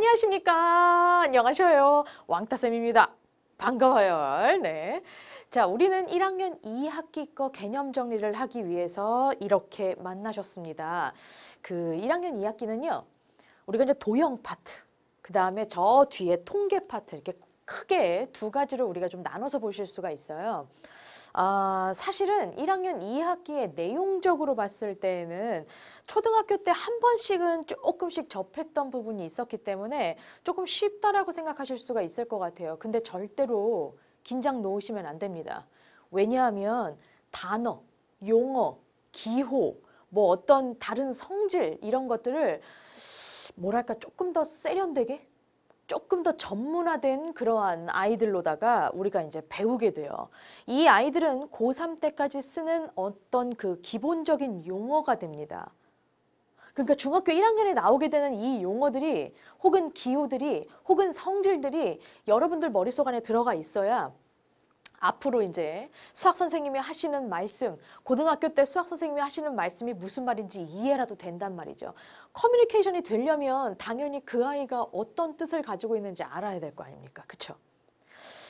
안녕하십니까? 안녕하셔요. 왕따쌤입니다. 반가워요. 네. 자, 우리는 1학년 2학기 거 개념 정리를 하기 위해서 이렇게 만나셨습니다. 그 1학년 2학기는요. 우리가 이제 도형 파트, 그 다음에 저 뒤에 통계 파트 이렇게 크게 두 가지로 우리가 좀 나눠서 보실 수가 있어요. 사실은 1학년 2학기에 내용적으로 봤을 때에는 초등학교 때 한 번씩은 조금씩 접했던 부분이 있었기 때문에 조금 쉽다라고 생각하실 수가 있을 것 같아요. 근데 절대로 긴장 놓으시면 안 됩니다. 왜냐하면 단어, 용어, 기호, 뭐 어떤 다른 성질 이런 것들을 뭐랄까 조금 더 세련되게 조금 더 전문화된 그러한 아이들로다가 우리가 이제 배우게 돼요. 이 아이들은 고3 때까지 쓰는 어떤 그 기본적인 용어가 됩니다. 그러니까 중학교 1학년에 나오게 되는 이 용어들이 혹은 기호들이 혹은 성질들이 여러분들 머릿속 안에 들어가 있어야 앞으로 이제 수학 선생님이 하시는 말씀, 고등학교 때 수학 선생님이 하시는 말씀이 무슨 말인지 이해라도 된단 말이죠. 커뮤니케이션이 되려면 당연히 그 아이가 어떤 뜻을 가지고 있는지 알아야 될 거 아닙니까? 그렇죠?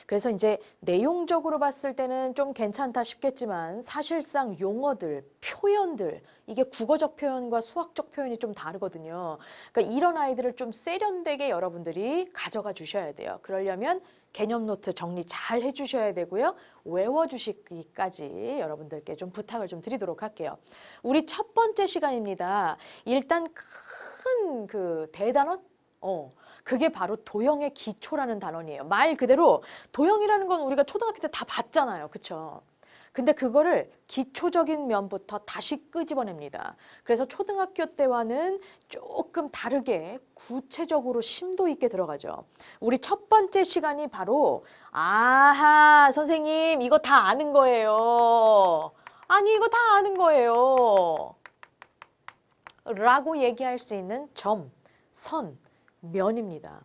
그래서 이제 내용적으로 봤을 때는 좀 괜찮다 싶겠지만 사실상 용어들, 표현들 이게 국어적 표현과 수학적 표현이 좀 다르거든요. 그러니까 이런 아이들을 좀 세련되게 여러분들이 가져가 주셔야 돼요. 그러려면 개념 노트 정리 잘 해주셔야 되고요. 외워주시기까지 여러분들께 좀 부탁을 좀 드리도록 할게요. 우리 첫 번째 시간입니다. 일단 큰 그 대단원? 그게 바로 도형의 기초라는 단원이에요. 말 그대로 도형이라는 건 우리가 초등학교 때 다 봤잖아요. 그쵸? 근데 그거를 기초적인 면부터 다시 끄집어냅니다. 그래서 초등학교 때와는 조금 다르게 구체적으로 심도 있게 들어가죠. 우리 첫 번째 시간이 바로 아하 선생님 이거 다 아는 거예요. 아니 이거 다 아는 거예요. 라고 얘기할 수 있는 점, 선, 면입니다.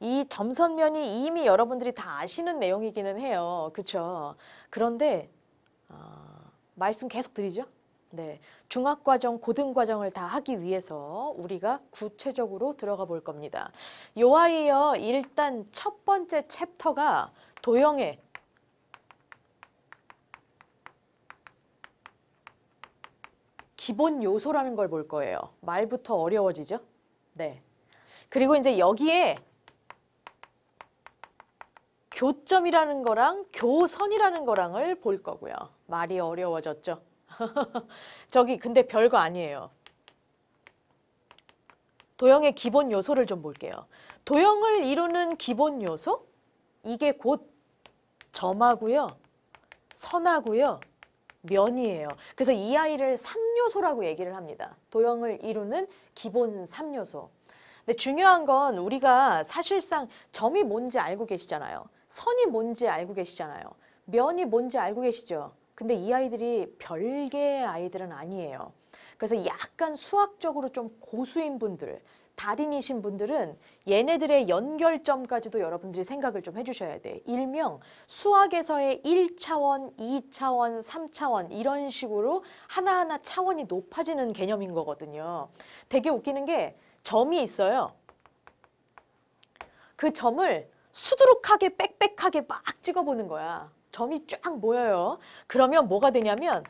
이 점선면이 이미 여러분들이 다 아시는 내용이기는 해요. 그렇죠? 그런데 말씀 계속 드리죠. 네, 중학과정, 고등과정을 다 하기 위해서 우리가 구체적으로 들어가 볼 겁니다. 요 아이요, 일단 첫 번째 챕터가 도형의 기본 요소라는 걸 볼 거예요. 말부터 어려워지죠? 네. 그리고 이제 여기에 교점이라는 거랑 교선이라는 거랑을 볼 거고요. 말이 어려워졌죠? 저기 근데 별거 아니에요. 도형의 기본 요소를 좀 볼게요. 도형을 이루는 기본 요소? 이게 곧 점하고요. 선하고요. 면이에요. 그래서 이 아이를 3요소라고 얘기를 합니다. 도형을 이루는 기본 3요소. 근데 중요한 건 우리가 사실상 점이 뭔지 알고 계시잖아요. 선이 뭔지 알고 계시잖아요. 면이 뭔지 알고 계시죠. 근데 이 아이들이 별개의 아이들은 아니에요. 그래서 약간 수학적으로 좀 고수인 분들, 달인이신 분들은 얘네들의 연결점까지도 여러분들이 생각을 좀 해주셔야 돼. 일명 수학에서의 1차원, 2차원, 3차원 이런 식으로 하나하나 차원이 높아지는 개념인 거거든요. 되게 웃기는 게 점이 있어요. 그 점을 수두룩하게 빽빽하게 막 찍어보는 거야. 점이 쫙 모여요. 그러면 뭐가 되냐면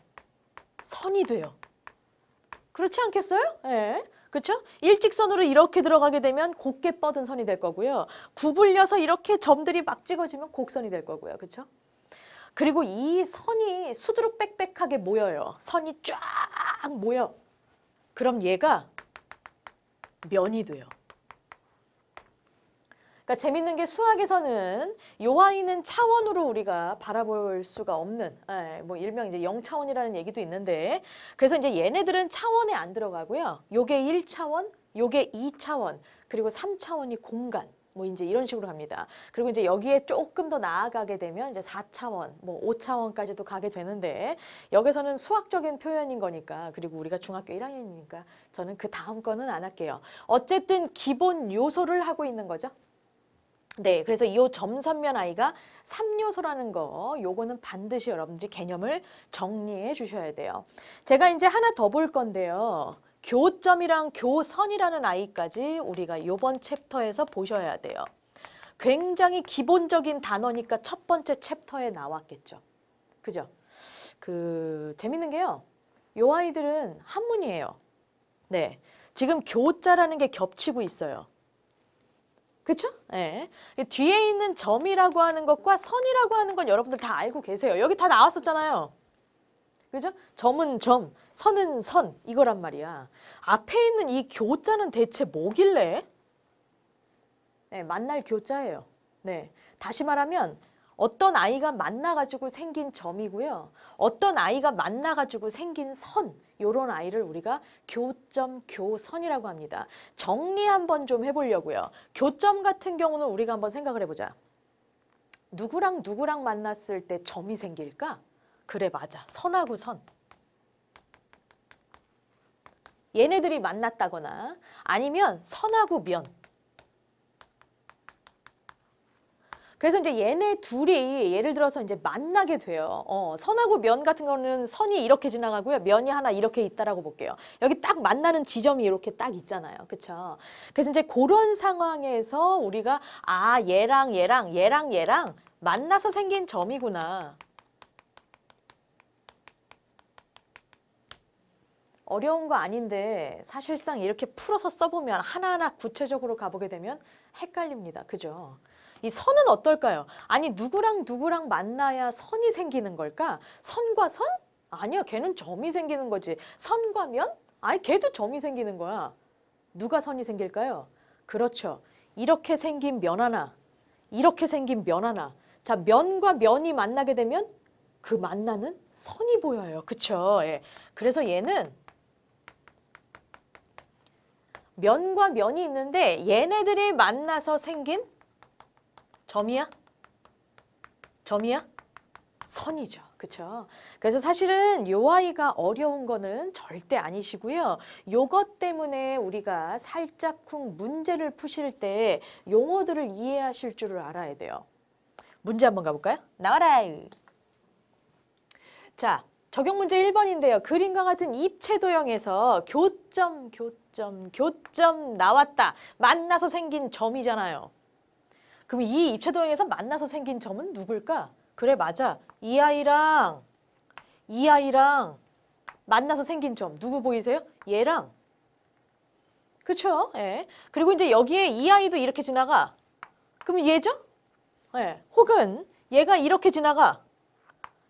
선이 돼요. 그렇지 않겠어요? 네. 그렇죠? 일직선으로 이렇게 들어가게 되면 곱게 뻗은 선이 될 거고요. 구불려서 이렇게 점들이 막 찍어지면 곡선이 될 거고요. 그렇죠? 그리고 이 선이 수두룩 빽빽하게 모여요. 선이 쫙 모여. 그럼 얘가 면이 돼요. 그러니까 재밌는 게 수학에서는 요 아이는 차원으로 우리가 바라볼 수가 없는, 뭐 일명 이제 0차원이라는 얘기도 있는데, 그래서 이제 얘네들은 차원에 안 들어가고요. 요게 1차원, 요게 2차원, 그리고 3차원이 공간. 뭐 이제 이런 식으로 갑니다. 그리고 이제 여기에 조금 더 나아가게 되면 이제 4차원, 뭐 5차원까지도 가게 되는데 여기서는 수학적인 표현인 거니까 그리고 우리가 중학교 1학년이니까 저는 그 다음 거는 안 할게요. 어쨌든 기본 요소를 하고 있는 거죠. 네, 그래서 이 점선면 아이가 3요소라는 거, 요거는 반드시 여러분들이 개념을 정리해 주셔야 돼요. 제가 이제 하나 더 볼 건데요. 교점이랑 교선이라는 아이까지 우리가 이번 챕터에서 보셔야 돼요. 굉장히 기본적인 단어니까 첫 번째 챕터에 나왔겠죠. 그죠? 재밌는 게요. 요 아이들은 한문이에요. 네. 지금 교자라는 게 겹치고 있어요. 그렇죠? 네. 뒤에 있는 점이라고 하는 것과 선이라고 하는 건 여러분들 다 알고 계세요. 여기 다 나왔었잖아요. 그죠? 점은 점, 선은 선 이거란 말이야. 앞에 있는 이 교자는 대체 뭐길래? 네, 만날 교자예요. 네. 다시 말하면 어떤 아이가 만나가지고 생긴 점이고요. 어떤 아이가 만나가지고 생긴 선, 요런 아이를 우리가 교점, 교선이라고 합니다. 정리 한번 좀 해보려고요. 교점 같은 경우는 우리가 한번 생각을 해보자. 누구랑 누구랑 만났을 때 점이 생길까? 그래, 맞아. 선하고 선. 얘네들이 만났다거나 아니면 선하고 면. 그래서 이제 얘네 둘이 예를 들어서 이제 만나게 돼요. 선하고 면 같은 거는 선이 이렇게 지나가고요. 면이 하나 이렇게 있다라고 볼게요. 여기 딱 만나는 지점이 이렇게 딱 있잖아요. 그렇죠? 그래서 이제 그런 상황에서 우리가 얘랑 만나서 생긴 점이구나. 어려운 거 아닌데 사실상 이렇게 풀어서 써보면 하나하나 구체적으로 가보게 되면 헷갈립니다. 그죠? 이 선은 어떨까요? 아니 누구랑 누구랑 만나야 선이 생기는 걸까? 선과 선? 아니야, 걔는 점이 생기는 거지. 선과 면? 아니 걔도 점이 생기는 거야. 누가 선이 생길까요? 그렇죠. 이렇게 생긴 면 하나, 이렇게 생긴 면 하나. 자, 면과 면이 만나게 되면 그 만나는 선이 보여요. 그쵸? 예. 그래서 얘는 면과 면이 있는데 얘네들이 만나서 생긴 점이야? 점이야? 선이죠. 그쵸? 그래서 사실은 요 아이가 어려운 거는 절대 아니시고요. 요것 때문에 우리가 살짝쿵 문제를 푸실 때 용어들을 이해하실 줄을 알아야 돼요. 문제 한번 가볼까요? 나와라! 자, 적용 문제 1번인데요. 그림과 같은 입체도형에서 교점 나왔다. 만나서 생긴 점이잖아요. 그럼 이 입체도형에서 만나서 생긴 점은 누굴까? 그래, 맞아. 이 아이랑 만나서 생긴 점 누구 보이세요? 얘랑. 그렇죠? 예. 그리고 이제 여기에 이 아이도 이렇게 지나가. 그럼 얘죠? 예. 혹은 얘가 이렇게 지나가.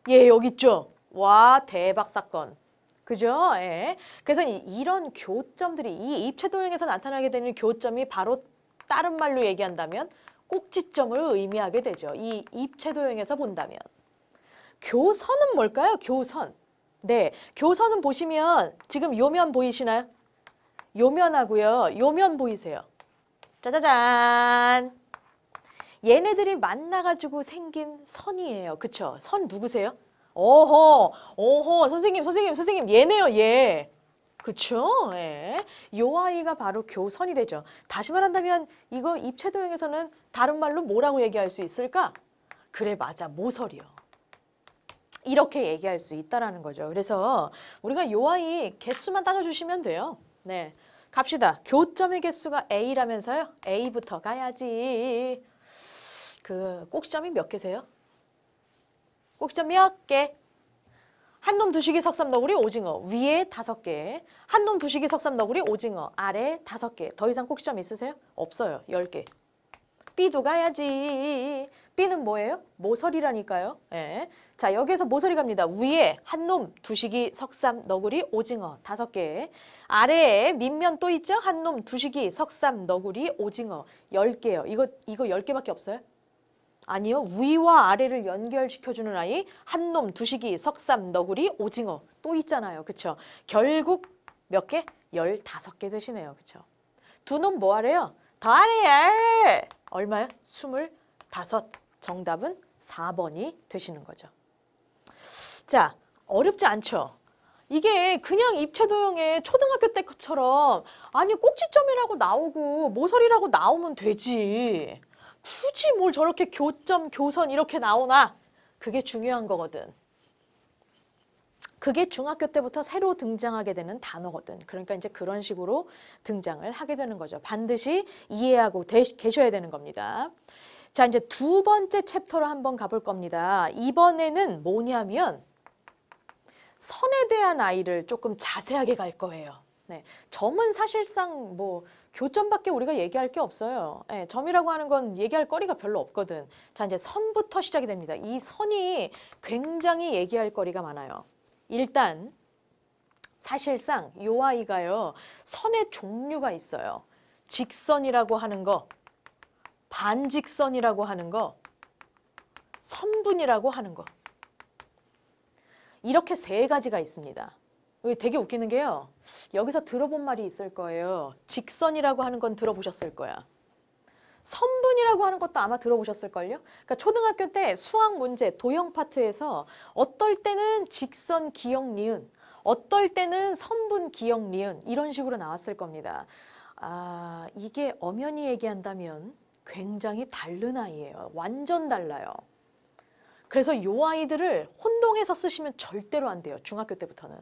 얘 여기 있죠? 와, 대박 사건. 그죠? 예. 그래서 이런 교점들이 이 입체도형에서 나타나게 되는 교점이 바로 다른 말로 얘기한다면 꼭지점을 의미하게 되죠. 이 입체도형에서 본다면. 교선은 뭘까요? 교선. 네, 교선은 보시면 지금 요면 보이시나요? 요면하고요. 요면 보이세요? 짜자잔. 얘네들이 만나가지고 생긴 선이에요. 그쵸? 선 누구세요? 어허, 선생님, 얘네요, 얘. 그쵸? 예. 요 아이가 바로 교선이 되죠. 다시 말한다면 이거 입체도형에서는 다른 말로 뭐라고 얘기할 수 있을까? 그래, 맞아. 모서리요. 이렇게 얘기할 수 있다라는 거죠. 그래서 우리가 요 아이 개수만 따져주시면 돼요. 네. 갑시다. 교점의 개수가 A라면서요? A부터 가야지. 꼭지점이 몇 개세요? 꼭지점 몇 개? 한놈 두식이 석삼 너구리 오징어 위에 5개, 한놈 두식이 석삼 너구리 오징어 아래 5개. 더 이상 꼭지점 있으세요? 없어요. 10개. B도 가야지. B는 뭐예요? 모서리라니까요. 예. 자, 여기에서 모서리 갑니다. 위에 한놈 두식이 석삼 너구리 오징어 5개. 아래에 밑면 또 있죠? 한놈 두식이 석삼 너구리 오징어 10개요. 이거 10개밖에 없어요? 아니요. 위와 아래를 연결시켜주는 아이 한놈, 두식이, 석삼, 너구리, 오징어 또 있잖아요. 그쵸? 결국 몇 개? 15개 되시네요. 그쵸? 두 놈 뭐 하래요? 더하래요. 얼마요? 25. 정답은 4번이 되시는 거죠. 자, 어렵지 않죠? 이게 그냥 입체도형의 초등학교 때처럼 아니 꼭지점이라고 나오고 모서리라고 나오면 되지. 굳이 뭘 저렇게 교점, 교선 이렇게 나오나? 그게 중요한 거거든. 그게 중학교 때부터 새로 등장하게 되는 단어거든. 그러니까 이제 그런 식으로 등장을 하게 되는 거죠. 반드시 이해하고 계셔야 되는 겁니다. 자, 이제 두 번째 챕터로 한번 가볼 겁니다. 이번에는 뭐냐면 선에 대한 아이를 조금 자세하게 갈 거예요. 네, 점은 사실상 뭐 교점밖에 우리가 얘기할 게 없어요. 네, 점이라고 하는 건 얘기할 거리가 별로 없거든. 자, 이제 선부터 시작이 됩니다. 이 선이 굉장히 얘기할 거리가 많아요. 일단 사실상 이 아이가요, 선의 종류가 있어요. 직선이라고 하는 거, 반직선이라고 하는 거, 선분이라고 하는 거. 이렇게 세 가지가 있습니다. 되게 웃기는 게요. 여기서 들어본 말이 있을 거예요. 직선이라고 하는 건 들어보셨을 거야. 선분이라고 하는 것도 아마 들어보셨을걸요? 그러니까 초등학교 때 수학 문제 도형 파트에서 어떨 때는 직선, 기역, 니은, 어떨 때는 선분, 기역, 니은 이런 식으로 나왔을 겁니다. 아, 이게 엄연히 얘기한다면 굉장히 다른 아이예요. 완전 달라요. 그래서 이 아이들을 혼동해서 쓰시면 절대로 안 돼요. 중학교 때부터는.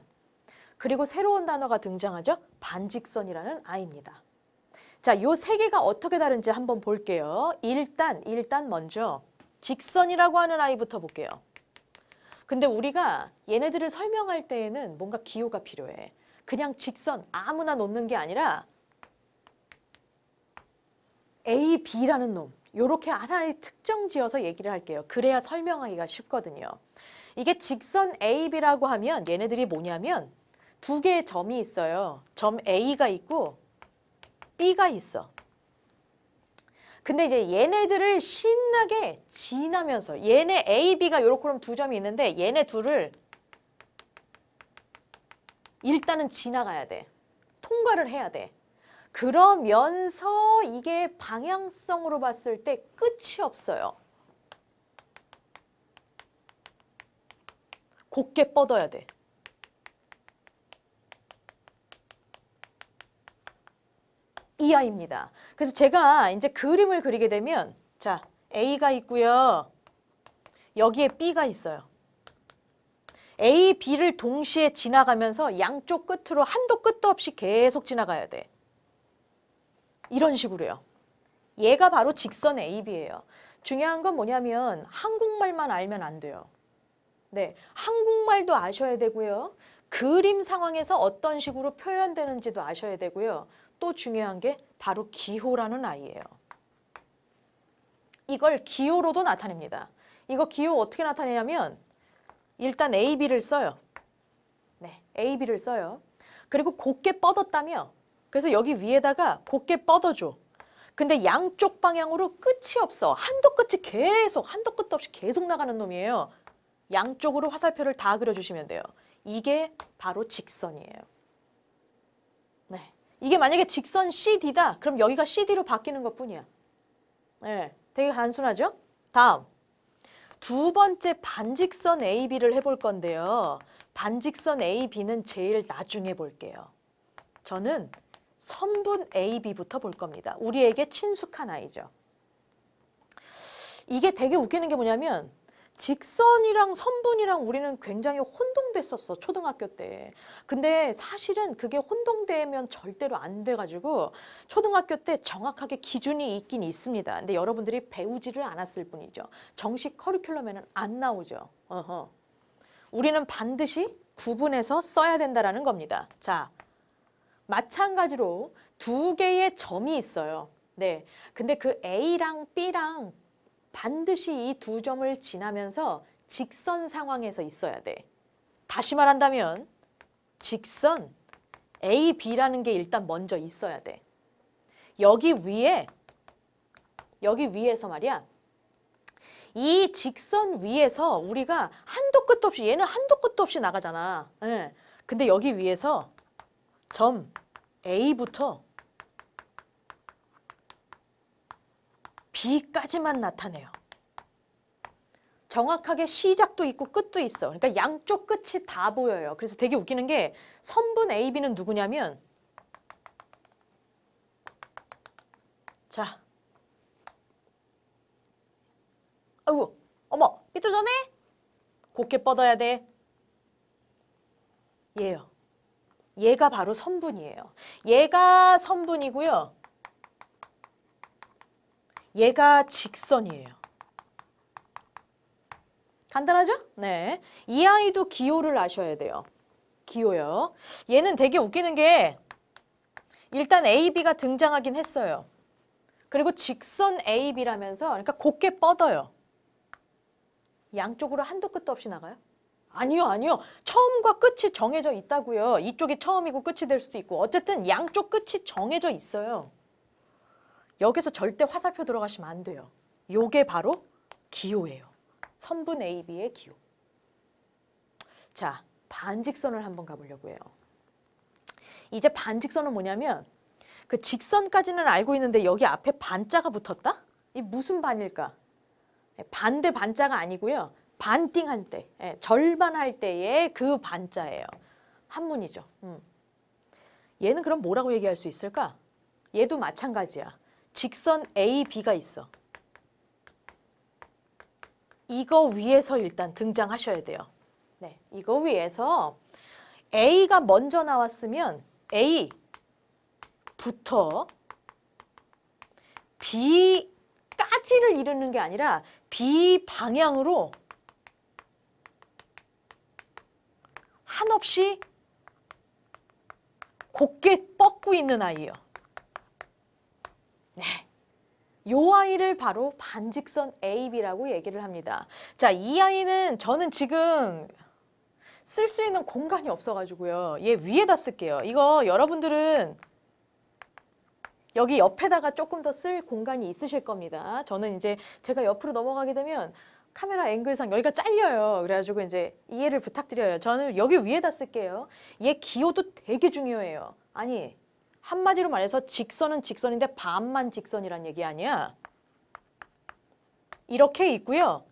그리고 새로운 단어가 등장하죠. 반직선이라는 아이입니다. 자, 이 세 개가 어떻게 다른지 한번 볼게요. 일단 먼저 직선이라고 하는 아이부터 볼게요. 근데 우리가 얘네들을 설명할 때에는 뭔가 기호가 필요해. 그냥 직선 아무나 놓는 게 아니라 A, B라는 놈. 요렇게 하나의 특정 지어서 얘기를 할게요. 그래야 설명하기가 쉽거든요. 이게 직선 A, B라고 하면 얘네들이 뭐냐면 두 개의 점이 있어요. 점 A가 있고 B가 있어. 근데 이제 얘네들을 신나게 지나면서 얘네 A, B가 요렇게 그럼 두 점이 있는데 얘네 둘을 일단은 지나가야 돼. 통과를 해야 돼. 그러면서 이게 방향성으로 봤을 때 끝이 없어요. 곧게 뻗어야 돼. 이 아이입니다. 그래서 제가 이제 그림을 그리게 되면 자, A가 있고요. 여기에 B가 있어요. A, B를 동시에 지나가면서 양쪽 끝으로 한도 끝도 없이 계속 지나가야 돼. 이런 식으로요. 얘가 바로 직선 AB예요. 중요한 건 뭐냐면 한국말만 알면 안 돼요. 네, 한국말도 아셔야 되고요. 그림 상황에서 어떤 식으로 표현되는지도 아셔야 되고요. 또 중요한 게 바로 기호라는 아이예요. 이걸 기호로도 나타냅니다. 이거 기호 어떻게 나타내냐면 일단 A, B를 써요. 네, A, B를 써요. 그리고 곧게 뻗었다며. 그래서 여기 위에다가 곧게 뻗어줘. 근데 양쪽 방향으로 끝이 없어. 한도 끝이 계속, 한도 끝도 없이 계속 나가는 놈이에요. 양쪽으로 화살표를 다 그려주시면 돼요. 이게 바로 직선이에요. 네, 이게 만약에 직선 CD다. 그럼 여기가 CD로 바뀌는 것뿐이야. 네, 되게 단순하죠? 다음, 두 번째 반직선 AB를 해볼 건데요. 반직선 AB는 제일 나중에 볼게요. 저는 선분 AB부터 볼 겁니다. 우리에게 친숙한 아이죠. 이게 되게 웃기는 게 뭐냐면 직선이랑 선분이랑 우리는 굉장히 혼동됐었어. 초등학교 때. 근데 사실은 그게 혼동되면 절대로 안 돼가지고 초등학교 때 정확하게 기준이 있긴 있습니다. 근데 여러분들이 배우지를 않았을 뿐이죠. 정식 커리큘럼에는 안 나오죠. 어허. 우리는 반드시 구분해서 써야 된다는 겁니다. 자, 마찬가지로 두 개의 점이 있어요. 네, 근데 그 A랑 B랑 반드시 이 두 점을 지나면서 직선 상황에서 있어야 돼. 다시 말한다면 직선 A, B라는 게 일단 먼저 있어야 돼. 여기 위에서 말이야. 이 직선 위에서 우리가 한도 끝도 없이 얘는 한도 끝도 없이 나가잖아. 네. 근데 여기 위에서 점 A부터 B까지만 나타내요. 정확하게 시작도 있고 끝도 있어. 그러니까 양쪽 끝이 다 보여요. 그래서 되게 웃기는 게 선분 AB는 누구냐면 자, 아이고, 어머, 삐뚤어졌네? 곧게 뻗어야 돼. 얘요. 얘가 바로 선분이에요. 얘가 선분이고요. 얘가 직선이에요. 간단하죠? 네. 이 아이도 기호를 아셔야 돼요. 기호요. 얘는 되게 웃기는 게 일단 A, B가 등장하긴 했어요. 그리고 직선 A, B라면서 그러니까 곱게 뻗어요. 양쪽으로 한도 끝도 없이 나가요? 아니요, 아니요. 처음과 끝이 정해져 있다고요. 이쪽이 처음이고 끝이 될 수도 있고 어쨌든 양쪽 끝이 정해져 있어요. 여기서 절대 화살표 들어가시면 안 돼요. 요게 바로 기호예요. 선분 A, B의 기호. 자, 반직선을 한번 가보려고 해요. 이제 반직선은 뭐냐면 그 직선까지는 알고 있는데 여기 앞에 반자가 붙었다? 이 무슨 반일까? 반대 반자가 아니고요. 반띵할 때, 절반 할 때의 그 반자예요. 한문이죠. 얘는 그럼 뭐라고 얘기할 수 있을까? 얘도 마찬가지야. 직선 A, B가 있어. 이거 위에서 일단 등장하셔야 돼요. 네, 이거 위에서 A가 먼저 나왔으면 A부터 B까지를 이루는 게 아니라 B 방향으로 한없이 곱게 뻗고 있는 아이예요. 네. 요 아이를 바로 반직선 AB라고 얘기를 합니다. 자, 이 아이는 저는 지금 쓸 수 있는 공간이 없어가지고요. 얘 위에다 쓸게요. 이거 여러분들은 여기 옆에다가 조금 더 쓸 공간이 있으실 겁니다. 저는 이제 제가 옆으로 넘어가게 되면 카메라 앵글상 여기가 잘려요. 그래가지고 이제 이해를 부탁드려요. 저는 여기 위에다 쓸게요. 얘 기호도 되게 중요해요. 아니, 한마디로 말해서 직선은 직선인데 반만 직선이란 얘기 아니야. 이렇게 있고요.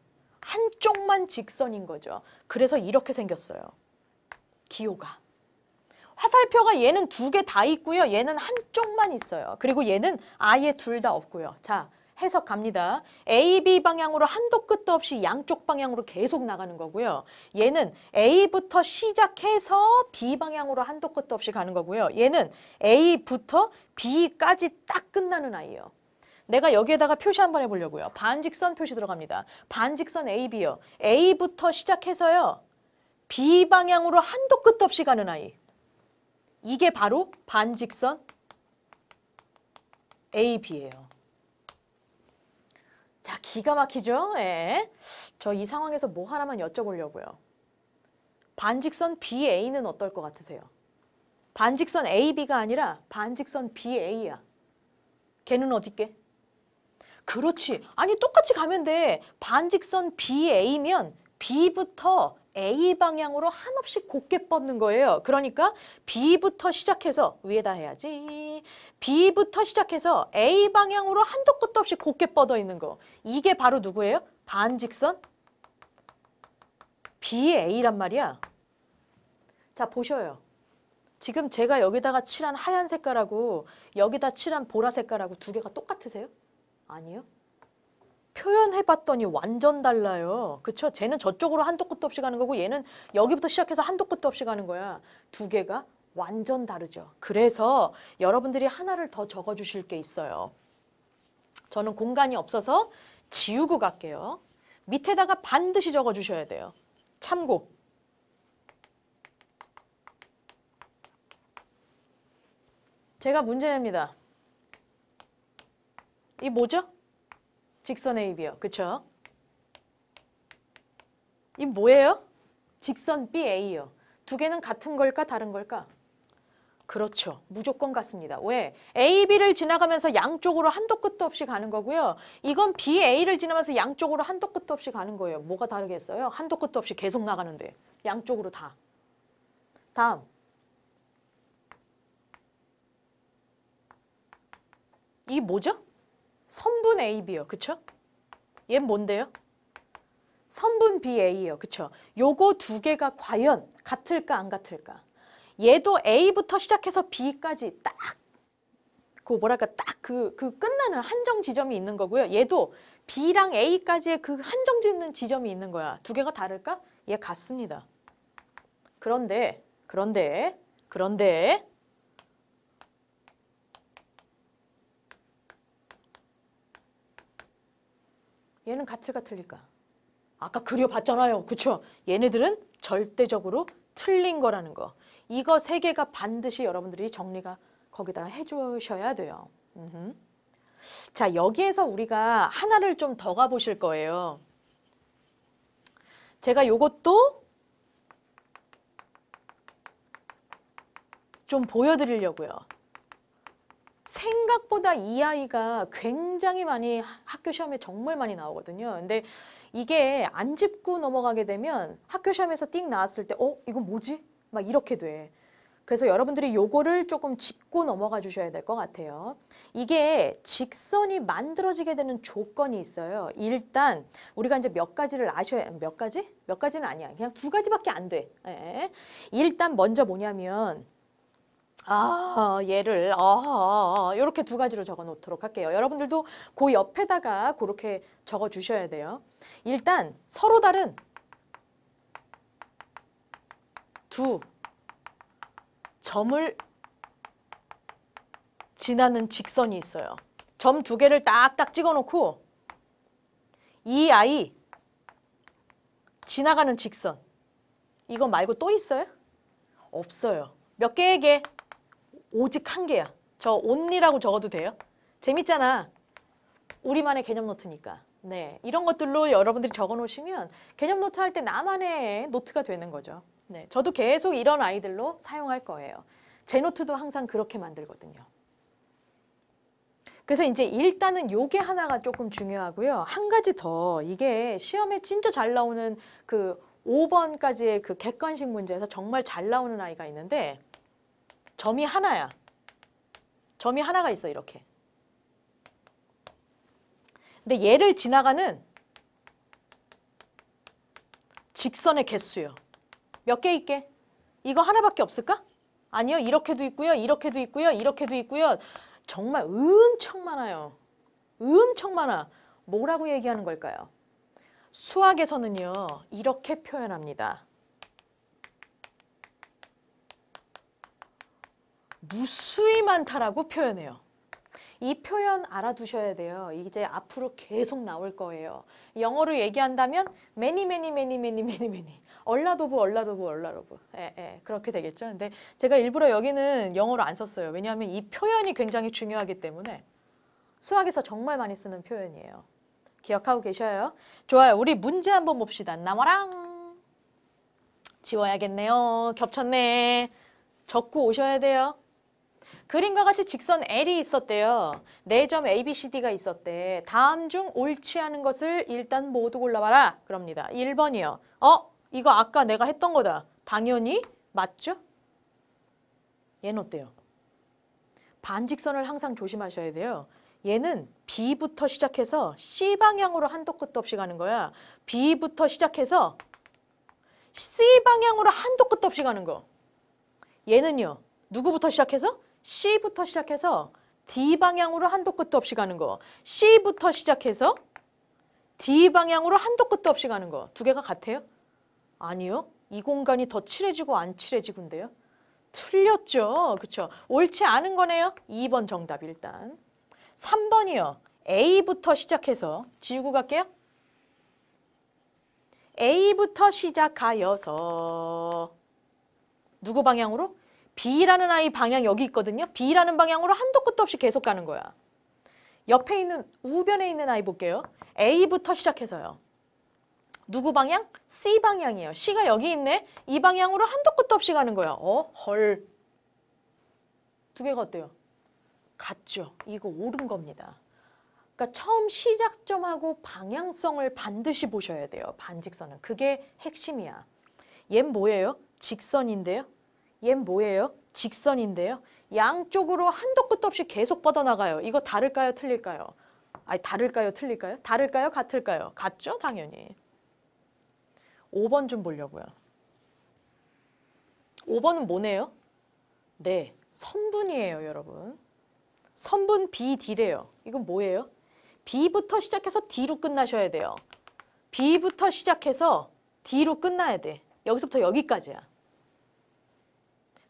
한쪽만 직선인 거죠. 그래서 이렇게 생겼어요. 기호가. 화살표가 얘는 두 개 다 있고요. 얘는 한쪽만 있어요. 그리고 얘는 아예 둘 다 없고요. 자, 해석 갑니다. A, B 방향으로 한도 끝도 없이 양쪽 방향으로 계속 나가는 거고요. 얘는 A부터 시작해서 B 방향으로 한도 끝도 없이 가는 거고요. 얘는 A부터 B까지 딱 끝나는 아이예요. 내가 여기에다가 표시 한번 해보려고요. 반직선 표시 들어갑니다. 반직선 AB요. A부터 시작해서요. B 방향으로 한도 끝도 없이 가는 아이. 이게 바로 반직선 AB예요. 자, 기가 막히죠? 예. 저 이 상황에서 뭐 하나만 여쭤보려고요. 반직선 BA는 어떨 것 같으세요? 반직선 AB가 아니라 반직선 BA야. 걔는 어딨게? 그렇지. 아니, 똑같이 가면 돼. 반직선 BA면 B부터 A 방향으로 한없이 곱게 뻗는 거예요. 그러니까 B부터 시작해서 위에다 해야지. B부터 시작해서 A 방향으로 한도 끝도 없이 곱게 뻗어 있는 거. 이게 바로 누구예요? 반직선 BA란 말이야. 자, 보셔요. 지금 제가 여기다가 칠한 하얀 색깔하고 여기다 칠한 보라 색깔하고 두 개가 똑같으세요? 아니요. 표현해봤더니 완전 달라요. 그쵸? 쟤는 저쪽으로 한도 끝도 없이 가는 거고 얘는 여기부터 시작해서 한도 끝도 없이 가는 거야. 두 개가 완전 다르죠. 그래서 여러분들이 하나를 더 적어주실 게 있어요. 저는 공간이 없어서 지우고 갈게요. 밑에다가 반드시 적어주셔야 돼요. 참고. 제가 문제 냅니다. 이 뭐죠? 직선 AB요. 그쵸? 이 뭐예요? 직선 BA요. 두 개는 같은 걸까 다른 걸까? 그렇죠. 무조건 같습니다. 왜? AB를 지나가면서 양쪽으로 한도 끝도 없이 가는 거고요. 이건 BA를 지나면서 양쪽으로 한도 끝도 없이 가는 거예요. 뭐가 다르겠어요? 한도 끝도 없이 계속 나가는데. 양쪽으로 다. 다음. 이 뭐죠? 선분 AB요. 그쵸? 얘 뭔데요? 선분 BA예요. 그쵸? 요거 두 개가 과연 같을까 안 같을까? 얘도 A부터 시작해서 B까지 딱 그 뭐랄까 딱 그 끝나는 한정 지점이 있는 거고요. 얘도 B랑 A까지의 그 한정 짓는 지점이 있는 거야. 두 개가 다를까? 얘 같습니다. 그런데 그런데 얘는 같을까 틀릴까? 아까 그려봤잖아요. 그쵸? 얘네들은 절대적으로 틀린 거라는 거. 이거 세 개가 반드시 여러분들이 정리가 거기다 해주셔야 돼요. 자, 여기에서 우리가 하나를 좀 더 가보실 거예요. 제가 요것도 좀 보여드리려고요. 생각보다 이 아이가 굉장히 많이 학교 시험에 정말 많이 나오거든요. 근데 이게 안 짚고 넘어가게 되면 학교 시험에서 띵 나왔을 때 이건 뭐지? 막 이렇게 돼. 그래서 여러분들이 요거를 조금 짚고 넘어가 주셔야 될 것 같아요. 이게 직선이 만들어지게 되는 조건이 있어요. 일단 우리가 이제 몇 가지를 아셔야, 몇 가지? 몇 가지는 아니야. 그냥 두 가지밖에 안 돼. 예. 일단 먼저 뭐냐면 얘를 이렇게 두 가지로 적어 놓도록 할게요. 여러분들도 그 옆에다가 그렇게 적어 주셔야 돼요. 일단 서로 다른 두 점을 지나는 직선이 있어요. 점 두 개를 딱딱 찍어 놓고 이 아이 지나가는 직선 이거 말고 또 있어요? 없어요. 몇 개의 개? 오직 한 개야. 저 only라고 적어도 돼요? 재밌잖아. 우리만의 개념 노트니까. 네, 이런 것들로 여러분들이 적어 놓으시면 개념 노트 할 때 나만의 노트가 되는 거죠. 네, 저도 계속 이런 아이들로 사용할 거예요. 제 노트도 항상 그렇게 만들거든요. 그래서 이제 일단은 요게 하나가 조금 중요하고요. 한 가지 더 이게 시험에 진짜 잘 나오는 그 5번까지의 그 객관식 문제에서 정말 잘 나오는 아이가 있는데 점이 하나야. 점이 하나가 있어 이렇게. 근데 얘를 지나가는 직선의 개수요. 몇 개 있게? 이거 하나밖에 없을까? 아니요. 이렇게도 있고요. 이렇게도 있고요. 이렇게도 있고요. 정말 엄청 많아요. 엄청 많아. 뭐라고 얘기하는 걸까요? 수학에서는요. 이렇게 표현합니다. 무수히 많다라고 표현해요. 이 표현 알아두셔야 돼요. 이제 앞으로 계속 나올 거예요. 영어로 얘기한다면 many, many, many, many, many, many. 얼라도브, 얼라도브, 얼라도브. 그렇게 되겠죠. 근데 제가 일부러 여기는 영어로 안 썼어요. 왜냐하면 이 표현이 굉장히 중요하기 때문에 수학에서 정말 많이 쓰는 표현이에요. 기억하고 계셔요? 좋아요. 우리 문제 한번 봅시다. 나와랑. 지워야겠네요. 겹쳤네. 적고 오셔야 돼요. 그림과 같이 직선 L이 있었대요. 4점 ABCD가 있었대. 다음 중 옳지 않은 것을 일단 모두 골라봐라. 그럽니다. 1번이요. 이거 아까 내가 했던 거다. 당연히 맞죠? 얘는 어때요? 반직선을 항상 조심하셔야 돼요. 얘는 B부터 시작해서 C 방향으로 한도 끝도 없이 가는 거야. B부터 시작해서 C 방향으로 한도 끝도 없이 가는 거. 얘는요. 누구부터 시작해서? C부터 시작해서 D 방향으로 한도 끝도 없이 가는 거. C부터 시작해서 D 방향으로 한도 끝도 없이 가는 거. 두 개가 같아요? 아니요. 이 공간이 더 칠해지고 안 칠해지고인데요. 틀렸죠. 그렇죠? 옳지 않은 거네요. 2번 정답 일단. 3번이요. A부터 시작해서 지우고 갈게요. A부터 시작하여서 누구 방향으로? B라는 아이 방향 여기 있거든요. B라는 방향으로 한도 끝도 없이 계속 가는 거야. 옆에 있는 우변에 있는 아이 볼게요. A부터 시작해서요. 누구 방향? C 방향이에요. C가 여기 있네. 이 방향으로 한도 끝도 없이 가는 거야. 헐. 두 개가 어때요? 같죠. 이거 옳은 겁니다. 그러니까 처음 시작점하고 방향성을 반드시 보셔야 돼요. 반직선은. 그게 핵심이야. 얜 뭐예요? 직선인데요. 얜 뭐예요? 직선인데요. 양쪽으로 한도 끝도 없이 계속 뻗어나가요. 이거 다를까요? 틀릴까요? 아니 다를까요? 틀릴까요? 다를까요? 같을까요? 같죠? 당연히. 5번 좀 보려고요. 5번은 뭐네요? 네, 선분이에요, 여러분. 선분 BD래요. 이건 뭐예요? B부터 시작해서 D로 끝나셔야 돼요. B부터 시작해서 D로 끝나야 돼. 여기서부터 여기까지야.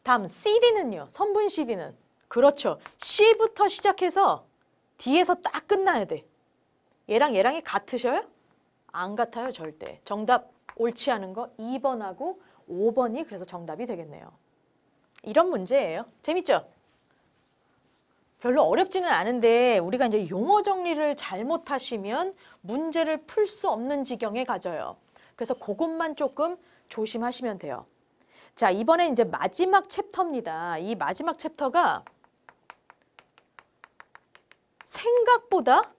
다음 CD는요. 선분 CD는. 그렇죠. C부터 시작해서 D에서 딱 끝나야 돼. 얘랑 얘랑이 같으셔요? 안 같아요. 절대. 정답 옳지 않은 거 2번하고 5번이 그래서 정답이 되겠네요. 이런 문제예요. 재밌죠? 별로 어렵지는 않은데 우리가 이제 용어 정리를 잘못하시면 문제를 풀 수 없는 지경에 가져요. 그래서 그것만 조금 조심하시면 돼요. 자, 이번에 이제 마지막 챕터입니다. 이 마지막 챕터가 생각보다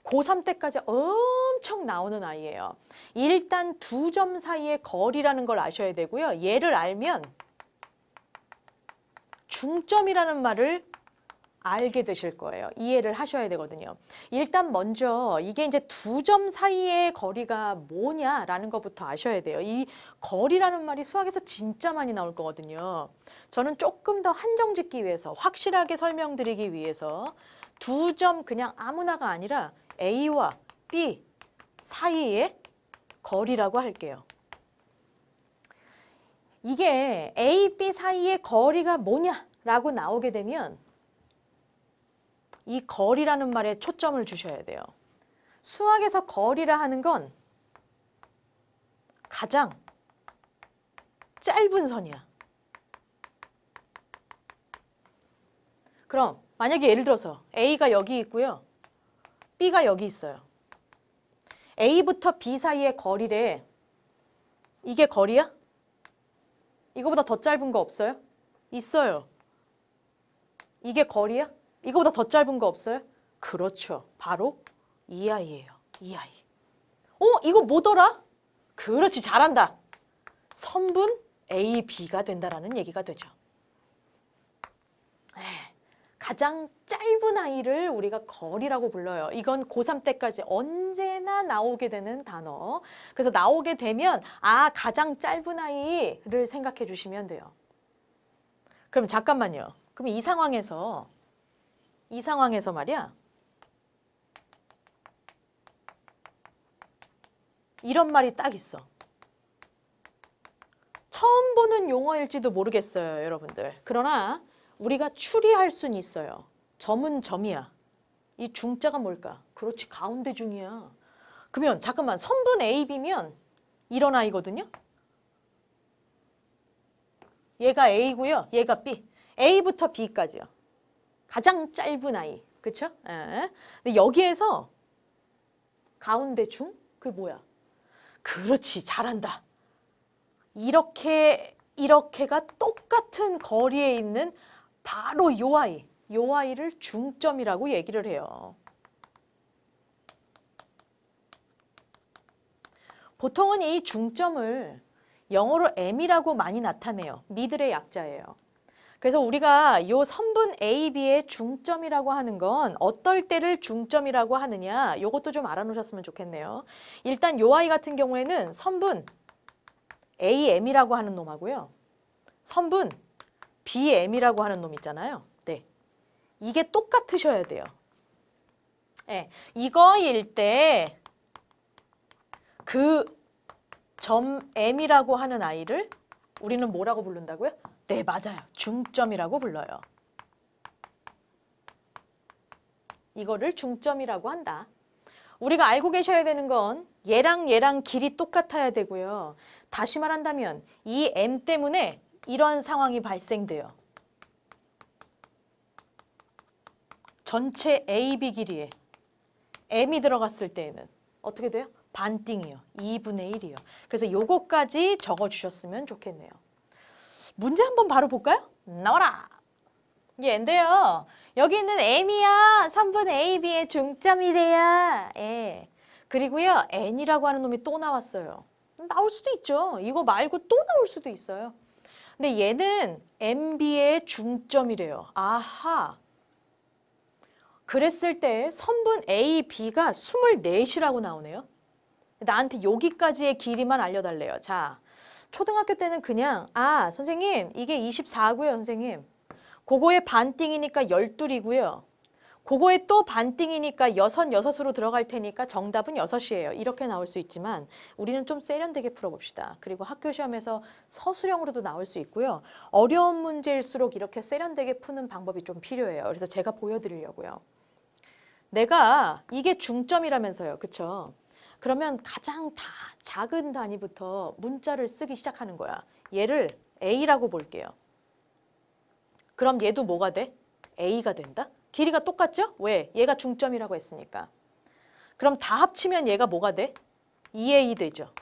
고3 때까지 엄청 나오는 아이예요. 일단 두 점 사이의 거리라는 걸 아셔야 되고요. 얘를 알면 중점이라는 말을 알게 되실 거예요. 이해를 하셔야 되거든요. 일단 먼저 이게 이제 두 점 사이의 거리가 뭐냐라는 것부터 아셔야 돼요. 이 거리라는 말이 수학에서 진짜 많이 나올 거거든요. 저는 조금 더 한정 짓기 위해서 확실하게 설명드리기 위해서 두 점 그냥 아무나가 아니라 A와 B 사이의 거리라고 할게요. 이게 A, B 사이의 거리가 뭐냐라고 나오게 되면 이 거리라는 말에 초점을 주셔야 돼요. 수학에서 거리라 하는 건 가장 짧은 선이야. 그럼 만약에 예를 들어서 A가 여기 있고요. B가 여기 있어요. A부터 B 사이의 거리래. 이게 거리야? 이거보다 더 짧은 거 없어요? 있어요. 이게 거리야? 이거보다 더 짧은 거 없어요? 그렇죠. 바로 이 아이예요. 이 아이. 이거 뭐더라? 그렇지. 잘한다. 선분 A, B가 된다라는 얘기가 되죠. 가장 짧은 아이를 우리가 거리라고 불러요. 이건 고3 때까지 언제나 나오게 되는 단어. 그래서 나오게 되면 가장 짧은 아이를 생각해 주시면 돼요. 그럼 잠깐만요. 그럼 이 상황에서 말이야. 이런 말이 딱 있어. 처음 보는 용어일지도 모르겠어요, 여러분들. 그러나 우리가 추리할 수는 있어요. 점은 점이야. 이 중자가 뭘까? 그렇지, 가운데 중이야. 그러면 잠깐만, 선분 AB면 이런 아이거든요. 얘가 A고요. 얘가 B. A부터 B까지요. 가장 짧은 아이. 그쵸? 근데 여기에서 가운데 중? 그게 뭐야? 그렇지, 잘한다. 이렇게가 똑같은 거리에 있는 바로 요 아이. 요 아이를 중점이라고 얘기를 해요. 보통은 이 중점을 영어로 M이라고 많이 나타내요. 미들의 약자예요. 그래서 우리가 요 선분 A, B의 중점이라고 하는 건 어떨 때를 중점이라고 하느냐, 요것도 좀 알아놓으셨으면 좋겠네요. 일단 요 아이 같은 경우에는 선분 AM이라고 하는 놈하고요. 선분 BM이라고 하는 놈 있잖아요. 네, 이게 똑같으셔야 돼요. 네, 이거일 때 그 점 M이라고 하는 아이를 우리는 뭐라고 부른다고요? 네, 맞아요. 중점이라고 불러요. 이거를 중점이라고 한다. 우리가 알고 계셔야 되는 건 얘랑 길이 똑같아야 되고요. 다시 말한다면 이 M 때문에 이런 상황이 발생돼요. 전체 AB 길이에 M이 들어갔을 때에는 어떻게 돼요? 반띵이요. 2분의 1이요. 그래서 요거까지 적어주셨으면 좋겠네요. 문제 한번 바로 볼까요? 나와라! 얘인데요. 여기 있는 M이야. 선분 A, B의 중점이래요. 예. 그리고요. N이라고 하는 놈이 또 나왔어요. 나올 수도 있죠. 이거 말고 또 나올 수도 있어요. 근데 얘는 MB의 중점이래요. 아하. 그랬을 때 선분 A, B가 24이라고 나오네요. 나한테 여기까지의 길이만 알려달래요. 자, 초등학교 때는 그냥 선생님 이게 24고요. 선생님. 그거의 반띵이니까 12이고요. 그거에 또 반띵이니까 6으로 들어갈 테니까 정답은 6이에요. 이렇게 나올 수 있지만 우리는 좀 세련되게 풀어봅시다. 그리고 학교 시험에서 서술형으로도 나올 수 있고요. 어려운 문제일수록 이렇게 세련되게 푸는 방법이 좀 필요해요. 그래서 제가 보여드리려고요. 내가 이게 중점이라면서요. 그쵸? 그러면 가장 작은 단위부터 문자를 쓰기 시작하는 거야. 얘를 A라고 볼게요. 그럼 얘도 뭐가 돼? A가 된다? 길이가 똑같죠? 왜? 얘가 중점이라고 했으니까. 그럼 다 합치면 얘가 뭐가 돼? 2A 되죠.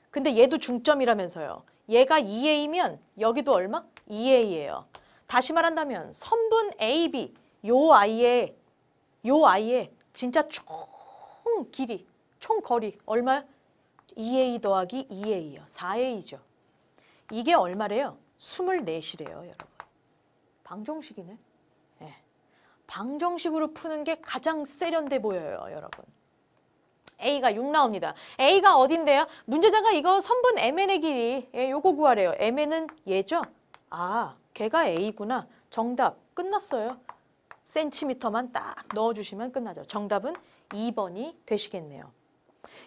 근데 얘도 중점이라면서요. 얘가 2A면 여기도 얼마? 2A예요. 다시 말한다면 선분 AB 요 아이의 진짜 총 길이, 총 거리 얼마야? 2A 더하기 2A요. 4A죠. 이게 얼마래요? 24시래요, 여러분. 방정식이네. 네. 방정식으로 푸는 게 가장 세련돼 보여요, 여러분. A가 6 나옵니다. A가 어딘데요? 문제자가 이거 선분 MN의 길이 요거 구하래요. MN은 얘죠? 아, 걔가 A구나. 정답 끝났어요. 센티미터만 딱 넣어주시면 끝나죠. 정답은 2번이 되시겠네요.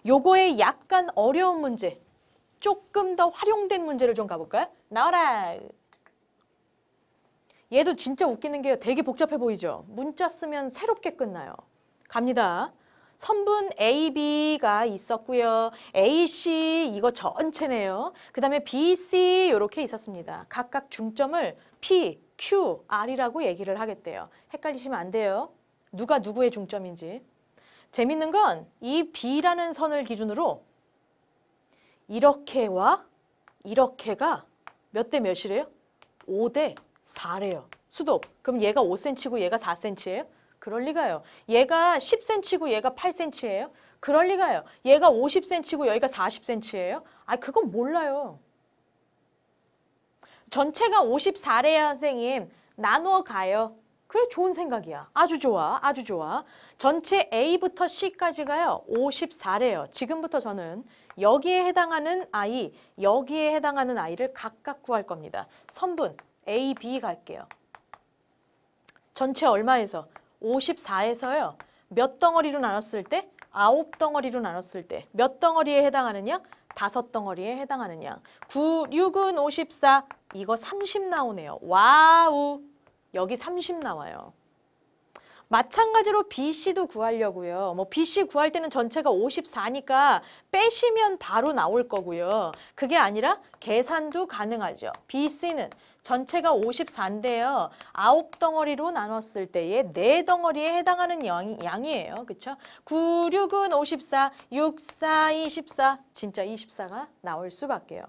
요거에 약간 어려운 문제, 조금 더 활용된 문제를 좀 가볼까요? 나와라! 얘도 진짜 웃기는 게요. 되게 복잡해 보이죠? 문자 쓰면 새롭게 끝나요. 갑니다. 선분 AB가 있었고요. AC 이거 전체네요. 그 다음에 BC 이렇게 있었습니다. 각각 중점을 P, Q, R이라고 얘기를 하겠대요. 헷갈리시면 안 돼요. 누가 누구의 중점인지. 재밌는 건 이 B라는 선을 기준으로 이렇게와 이렇게가 몇 대 몇이래요? 5대 4래요. 수도. 그럼 얘가 5cm고 얘가 4cm예요? 그럴 리가요. 얘가 10cm고 얘가 8cm예요? 그럴 리가요. 얘가 50cm고 여기가 40cm예요? 아, 그건 몰라요. 전체가 54래요, 선생님. 나누어 가요. 그래, 좋은 생각이야. 아주 좋아, 아주 좋아. 전체 A부터 C까지가요, 54래요. 지금부터 저는 여기에 해당하는 아이, 여기에 해당하는 아이를 각각 구할 겁니다. 선분 A, B 갈게요. 전체 얼마에서? 54에서요. 몇 덩어리로 나눴을 때? 9덩어리로 나눴을 때 몇 덩어리에 해당하느냐? 5덩어리에 해당하느냐? 9, 6은 54. 이거 30 나오네요. 와우! 여기 30 나와요. 마찬가지로 BC도 구하려고요. 뭐 BC 구할 때는 전체가 54니까 빼시면 바로 나올 거고요. 그게 아니라 계산도 가능하죠. BC는 전체가 54인데요. 9덩어리로 나눴을 때의 4덩어리에 해당하는 양이에요. 그렇죠? 9, 6은 54, 6, 4, 24. 진짜 24가 나올 수밖에요.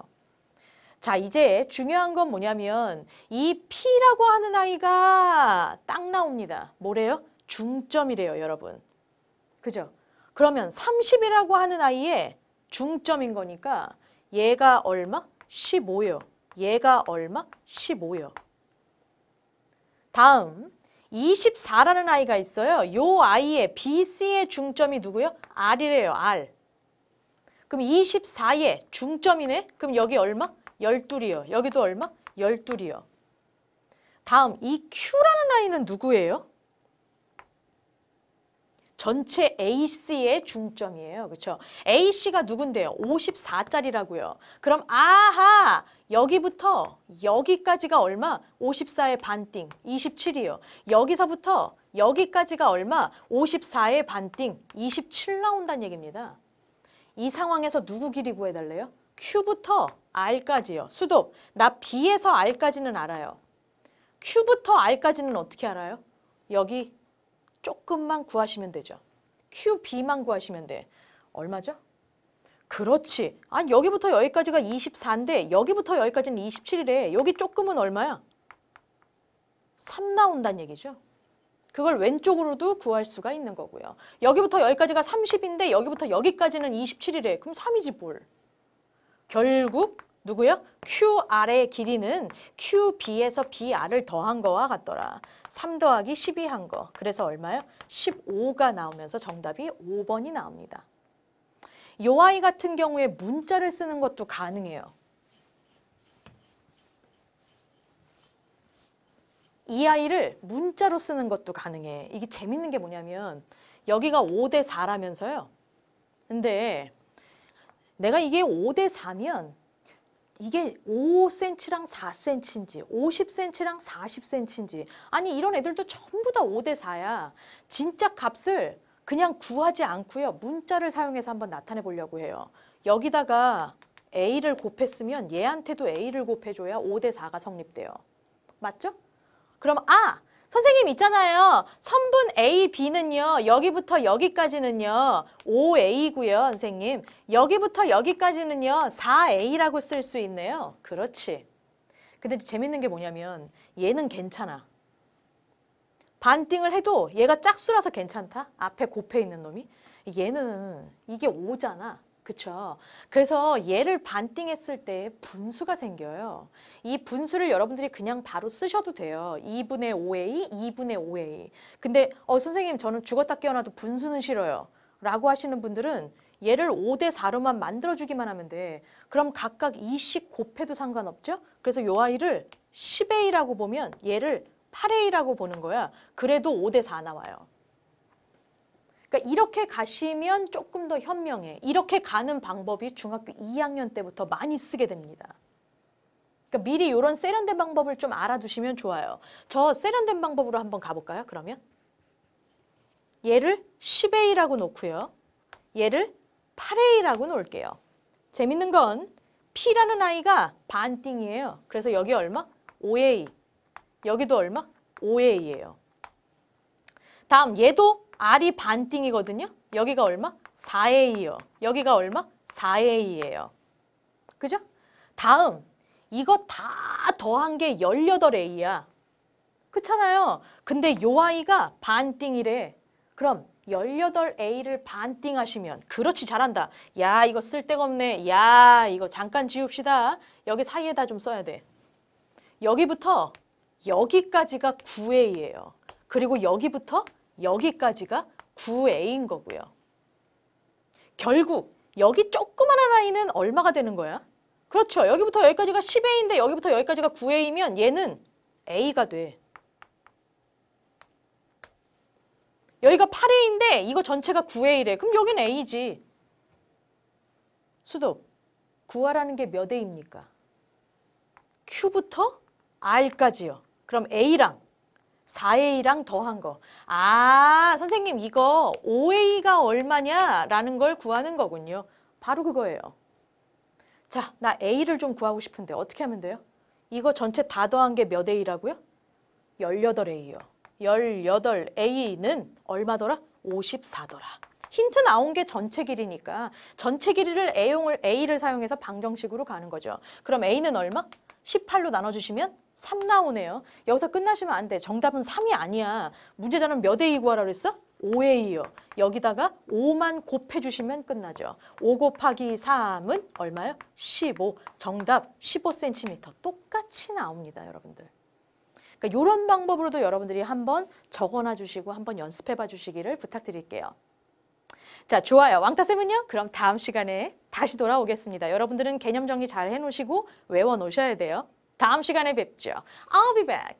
자, 이제 중요한 건 뭐냐면 이 P라고 하는 아이가 딱 나옵니다. 뭐래요? 중점이래요, 여러분. 그죠? 그러면 30이라고 하는 아이의 중점인 거니까 얘가 얼마? 15요. 얘가 얼마? 15요. 다음 24라는 아이가 있어요. 요 아이의 BC의 중점이 누구요? R이래요. R. 그럼 24의 중점이네? 그럼 여기 얼마? 12이요. 여기도 얼마? 12이요. 다음 이 Q라는 아이는 누구예요? 전체 AC의 중점이에요. 그렇죠? AC가 누군데요? 54짜리라고요. 그럼 아하! 여기부터 여기까지가 얼마? 54의 반띵, 27이요. 여기서부터 여기까지가 얼마? 54의 반띵, 27 나온다는 얘기입니다. 이 상황에서 누구 길이 구해달래요? Q부터 R까지요. 수도. 나 B에서 R까지는 알아요. Q부터 R까지는 어떻게 알아요? 여기 조금만 구하시면 되죠. QB만 구하시면 돼. 얼마죠? 그렇지. 아니 여기부터 여기까지가 24인데 여기부터 여기까지는 27이래. 여기 조금은 얼마야? 3 나온다는 얘기죠. 그걸 왼쪽으로도 구할 수가 있는 거고요. 여기부터 여기까지가 30인데 여기부터 여기까지는 27이래. 그럼 3이지 뭘. 결국 누구요? QR의 길이는 QB에서 BR을 더한 거와 같더라. 3 더하기 12 한 거. 그래서 얼마요? 15가 나오면서 정답이 5번이 나옵니다. 요 아이 같은 경우에 문자를 쓰는 것도 가능해요. 이 아이를 문자로 쓰는 것도 가능해. 이게 재밌는 게 뭐냐면 여기가 5대 4라면서요. 근데 내가 이게 5대 4면 이게 5cm랑 4cm인지 50cm랑 40cm인지 아니 이런 애들도 전부 다 5대 4야. 진짜 값을 그냥 구하지 않고요. 문자를 사용해서 한번 나타내 보려고 해요. 여기다가 A를 곱했으면 얘한테도 A를 곱해줘야 5대 4가 성립돼요. 맞죠? 그럼 선생님 있잖아요. 선분 A, B는요. 여기부터 여기까지는요. 5A고요. 선생님. 여기부터 여기까지는요. 4A라고 쓸 수 있네요. 그렇지. 근데 재밌는 게 뭐냐면 얘는 괜찮아. 반띵을 해도 얘가 짝수라서 괜찮다. 앞에 곱해 있는 놈이. 얘는 이게 5잖아. 그쵸? 그래서 얘를 반띵했을 때 분수가 생겨요. 이 분수를 여러분들이 그냥 바로 쓰셔도 돼요. 2분의 5a, 2분의 5a. 근데 선생님 저는 죽었다 깨어나도 분수는 싫어요. 라고 하시는 분들은 얘를 5대 4로만 만들어주기만 하면 돼. 그럼 각각 2씩 곱해도 상관없죠? 그래서 이 아이를 10a라고 보면 얘를 8a라고 보는 거야. 그래도 5대 4 나와요. 그러니까 이렇게 가시면 조금 더 현명해. 이렇게 가는 방법이 중학교 2학년 때부터 많이 쓰게 됩니다. 그러니까 미리 이런 세련된 방법을 좀 알아두시면 좋아요. 저 세련된 방법으로 한번 가볼까요? 그러면 얘를 10a라고 놓고요. 얘를 8a라고 놓을게요. 재밌는 건 P라는 아이가 반띵이에요. 그래서 여기 얼마? 5a. 여기도 얼마? 5a예요. 다음 얘도 R이 반띵이거든요. 여기가 얼마? 4A요. 여기가 얼마? 4A예요. 그죠? 다음 이거 다 더한 게 18A야. 그렇잖아요. 근데 요 아이가 반띵이래. 그럼 18A를 반띵하시면 그렇지 잘한다. 야 이거 쓸데가 없네. 야 이거 잠깐 지웁시다. 여기 사이에다 좀 써야 돼. 여기부터 여기까지가 9A예요. 그리고 여기부터 여기까지가 9A인 거고요. 결국 여기 조그마한 아이는 얼마가 되는 거야? 그렇죠. 여기부터 여기까지가 10A인데 여기부터 여기까지가 9A면 얘는 A가 돼. 여기가 8A인데 이거 전체가 9A래. 그럼 여기는 A지. 수도 구하라는 게 몇 A입니까? Q부터 R까지요. 그럼 A랑 4A랑 더한 거. 선생님 이거 5A가 얼마냐라는 걸 구하는 거군요. 바로 그거예요. 자, 나 A를 좀 구하고 싶은데 어떻게 하면 돼요? 이거 전체 다 더한 게 몇 A라고요? 18A요. 18A는 얼마더라? 54더라. 힌트 나온 게 전체 길이니까 전체 길이를 A를 사용해서 방정식으로 가는 거죠. 그럼 A는 얼마? 18로 나눠주시면 3 나오네요. 여기서 끝나시면 안 돼. 정답은 3이 아니야. 문제자는 몇 A 구하라 그랬어? 5A요. 여기다가 5만 곱해주시면 끝나죠. 5 곱하기 3은 얼마요? 15. 정답 15cm. 똑같이 나옵니다, 여러분들. 그러니까 이런 방법으로도 여러분들이 한번 적어놔 주시고 한번 연습해 봐 주시기를 부탁드릴게요. 자, 좋아요. 왕따쌤은요? 그럼 다음 시간에 다시 돌아오겠습니다. 여러분들은 개념 정리 잘 해놓으시고 외워놓으셔야 돼요. 다음 시간에 뵙죠. I'll be back.